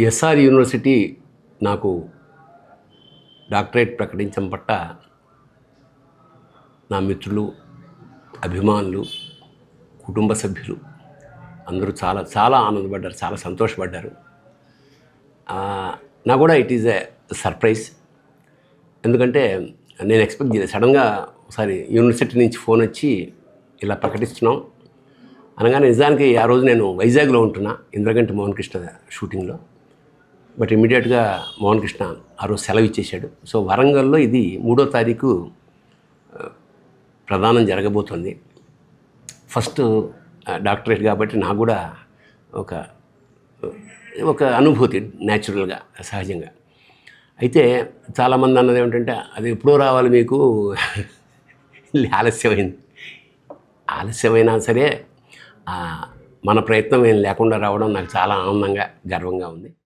SR university నాకు doctorate ప్రకటించడం పట్ల నా మిత్రులు, అభిమానులు, కుటుంబ సభ్యులు అందరూ చాలా చాలా ఆనందపడ్డారు, చాలా సంతోషపడ్డారు. నాకు కూడా ఇట్ ఈజ్ ఎ సర్ప్రైజ్. ఎందుకంటే నేను ఎక్స్పెక్ట్ చేయలేదు. సడన్గా ఒకసారి యూనివర్సిటీ నుంచి ఫోన్ వచ్చి ఇలా ప్రకటిస్తున్నాం అనగానే, నిజానికి ఆ రోజు నేను వైజాగ్లో ఉంటున్నా ఇంద్రగంటి మోహన్ కృష్ణ షూటింగ్లో. బట్ ఇమ్మీడియట్గా మోహన్ కృష్ణ ఆ రోజు సెలవు ఇచ్చేశాడు. సో వరంగల్లో ఇది 3వ తారీఖు ప్రదానం జరగబోతుంది. ఫస్ట్ డాక్టరేట్ కాబట్టి నాకు కూడా ఒక అనుభూతి న్యాచురల్గా, సహజంగా. అయితే చాలామంది అన్నది ఏమిటంటే, అది ఎప్పుడో రావాలి మీకు, ఆలస్యమైనా సరే మన ప్రయత్నం ఏం లేకుండా రావడం నాకు చాలా ఆనందంగా, గర్వంగా ఉంది.